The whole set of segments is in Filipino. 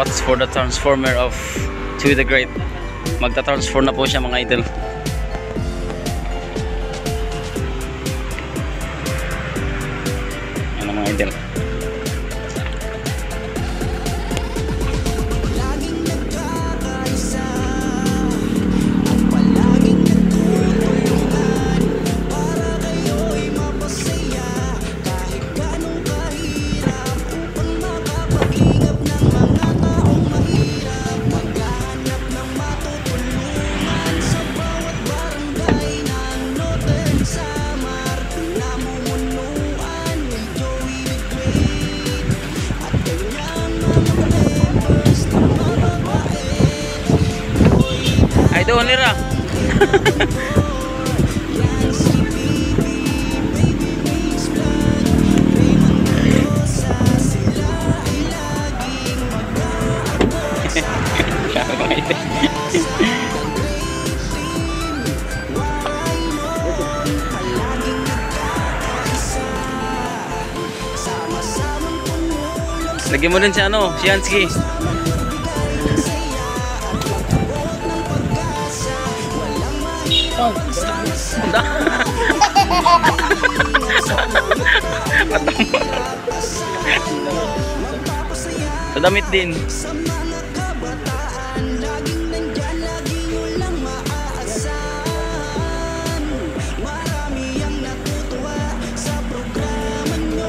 watch for the transformer of Chewy the Great. Magta-transform na po siya mga idol. Yan ang mga idol. Ay doon nila. Lagyan mo din si ano, si Hansky. Sa damit din.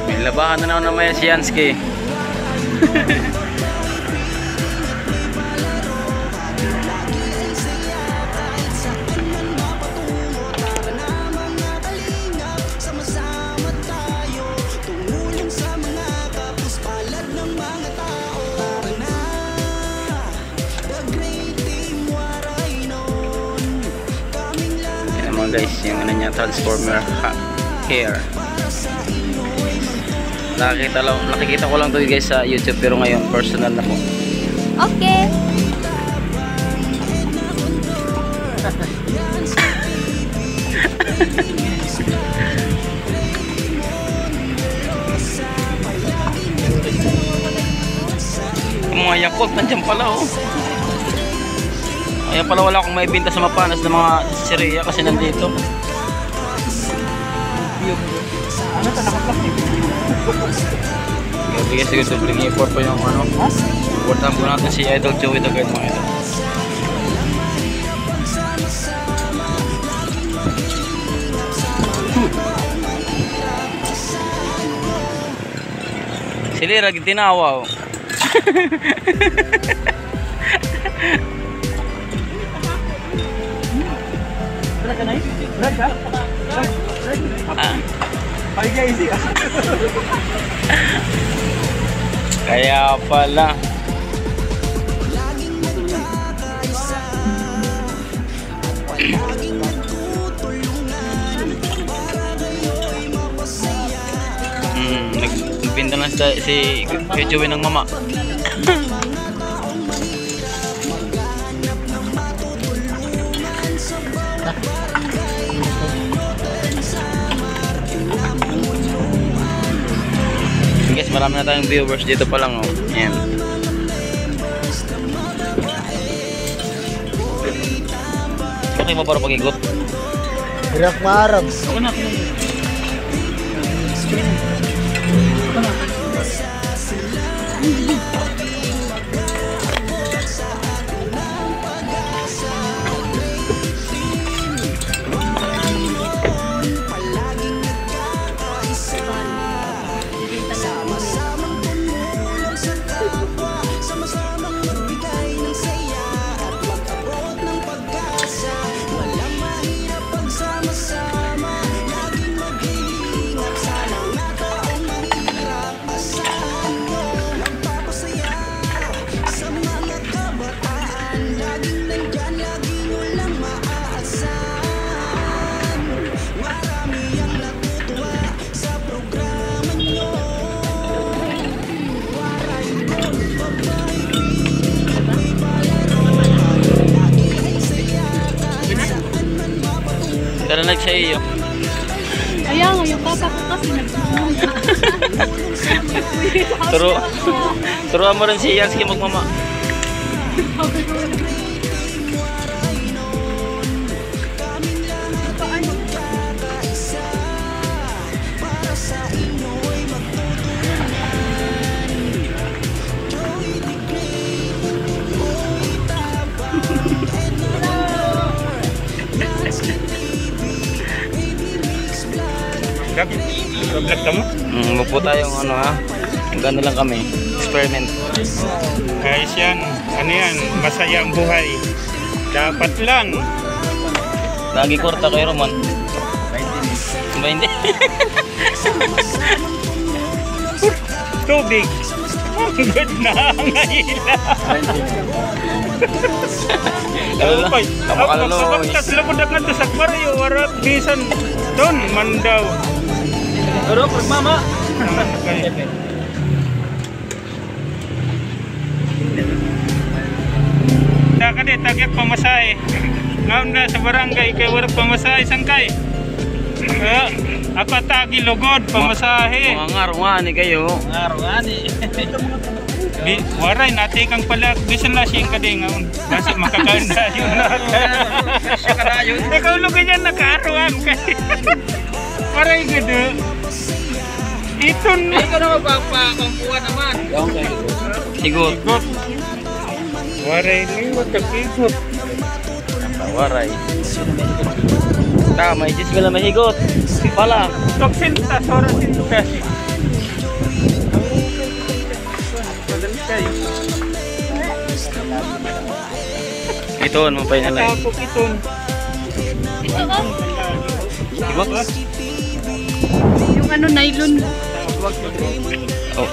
May labahan na naman si Hansky. Guys, yung ano niya, transformer hair. Nakikita ko lang to guys sa YouTube, pero ngayon personal na po. Okay. Ang mga Yakult nandiyan pala oh. Kaya pala wala akong maibenta sa Mapanas ng mga siriya kasi nandito. Ano ito? Nakaplak eh. Sige, subling i-import pa yung ano. Importan po natin si Idol Chewy the Great mga idol. Si Lira, gitinawa oh. Kaya pala nagpinta na si Chewy ng mama. Guys, marami na tayong viewers dito pa lang oh. Ayan. Okay mo para pag-igot? Hirap maarap. Ako na. Narinig sa iyo. Ayan, yung papa ko kasi nagpupunta. Turuan mo rin si Yansky magmama. Vlog ka mo? Magpo tayong ano ha. Gano lang kami. Experiment. Guys yan, ano yan, masaya ang buhay. Dapat lang. Lagi kurta kay Roman. Ba hindi? Tubig. Ang good na ang hila. Kapakalaloy. Sila po dagan to sa kwaryo, warap bisan doon, mandaw. Pero mama. Kadi tagyak pamasahe. Ngaon na sa barangay kay wala pamasahe sangkay. Ako tagi lugod pamasahe. Mga ngarungani kayo. Waray nati kang pala bisan na siyang kadi ngaon. Kasi makakaunda yun na. Ikaw lugod yan nakaruan kay. Waray gado. Iton. Ikaw na magpapakumpuan naman. Sigot. Waray ni magkakigot. Waray. May jismila mahigot. Pala. Toksinta, sora sinta. Iton mo pa inalay. Tapok iton. Ibak. Yung ano, nylon. Oh.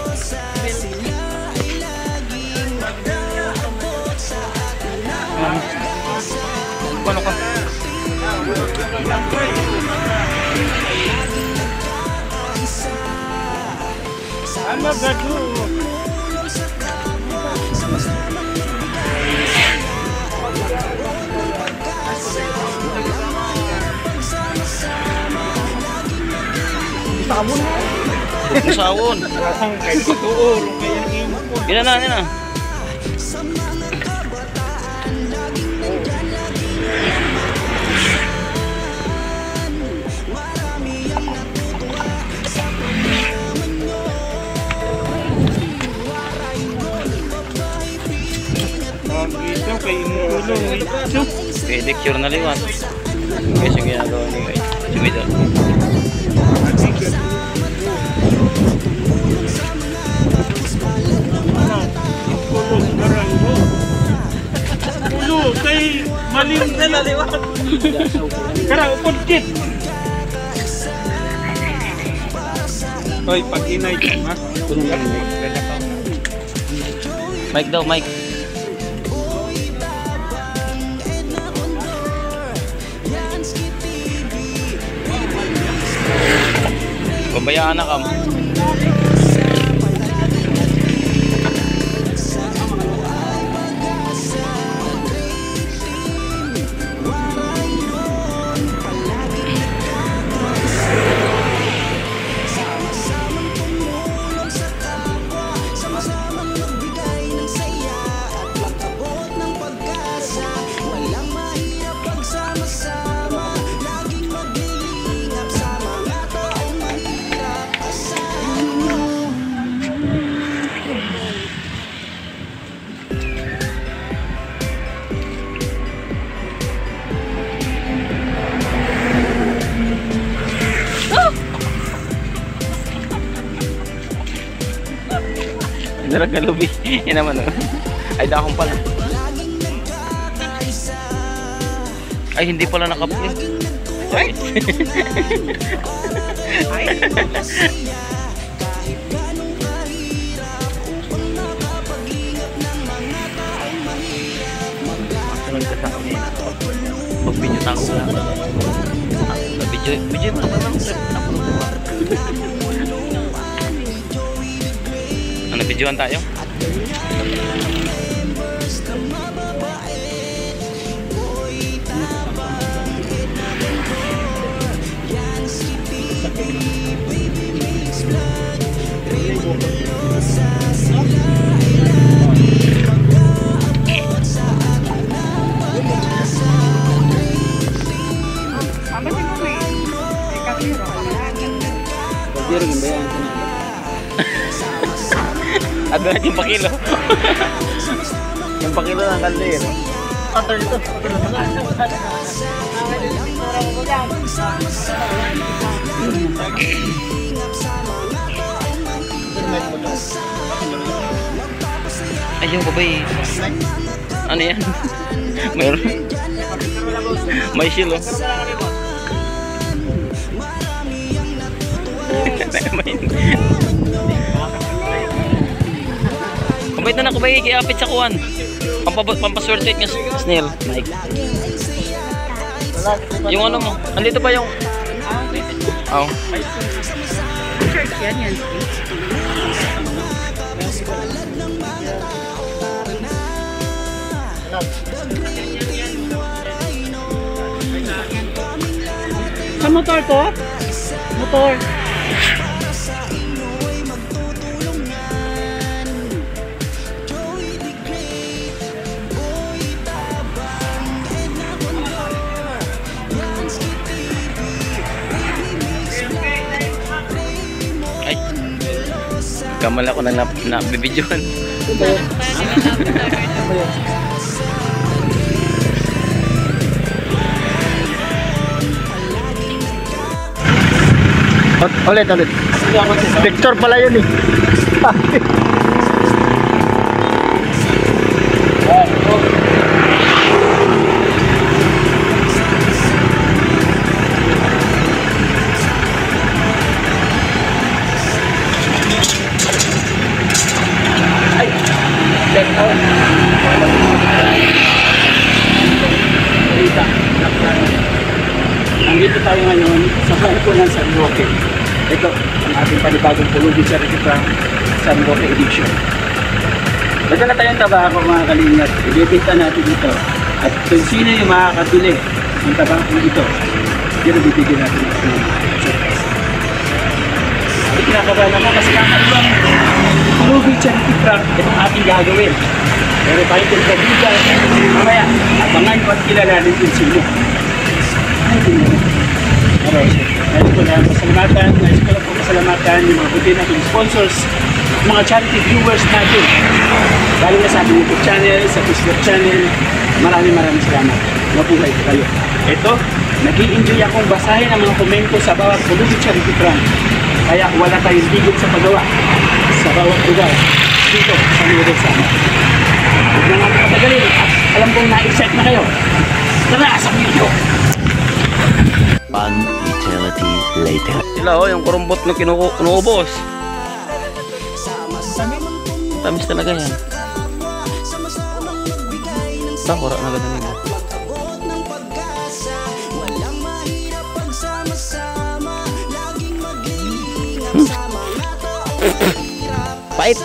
Paano ka? Ano gado? Sawon. Ang kay tuor kay imo. Ina na. Ito kay imo tulong ito. Pedicure na liwan. Kasi yung ginagawa ni Sumida. Ulo kay malim na laliwat. Kara upod kit. Hoy pag inay ka ma. Mike daw, Mike. Pabayaan na kam. Darag na lubi. Yan naman o. Ay, dahon pala. Ay, hindi pala nakapit. Ay! Pag-video tako lang. Video mo naman. Ano, videoan tayo? At doon yung pakilo. Yung pakilo ng kaldero. Cutter ito. Ayun ko ba eh. Ano yan? Mayroon. May shield oh. Kumbait na nakabay, kiapit sa kuwan. Pampaswerte nga snail. Mike. Yung ano mo, andito pa yung... Oh. Church yan yan. Sa motor ko? Motor. Ay. Kamal ako na nabibidyohan. Ulit. Victor pala yun eh. Nandito tayo ngayon sa bangko ng San Roque. Ito ang ating panibagong Pulubi Charity Prank San Roque Edition. Nagdala tayong tabako mga kalingap. Ibibigta natin ito. At kung sino yung makakabili ng tabako ito, yun ang bibigyan natin ng surprise. Hindi kinakabahan ako kasi kakaibang Pulubi Charity Prank itong ating gagawin. Pero tayo kung kabigan, mamaya, abangan ko at kilalanin kung sino. Nais ko lang po pasalamatan yung mga buti nating sponsors, mga charity viewers natin. Lalo na sa ating YouTube channel, sa Facebook channel, maraming salamat. Mabuhay po kayo. Ito, nag-i-enjoy akong basahin ang mga komento sa bawat Pulubi Charity Prank. Kaya wala tayong tigil sa paggawa sa bawat lugar dito sa Nuevo Sama. Huwag na natin patagalin at alam kong na-excite na kayo. Tara sa video! One eternity later. Sila oh, yung kurumbot na kinuubos. Tamis talaga yan. Wala na ganun nila. Pait.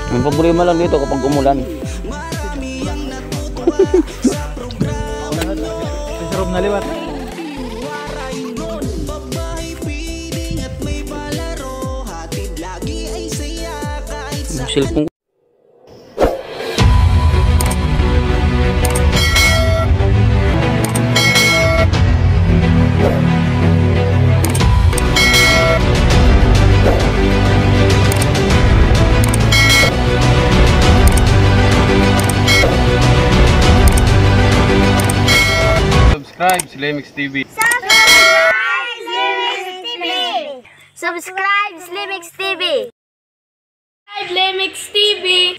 Ang problema lang dito kapag umulan. Sarap na liwat. Cellphone. Subscribe sa Lemix TV. Subscribe Slimix TV. Lemix TV.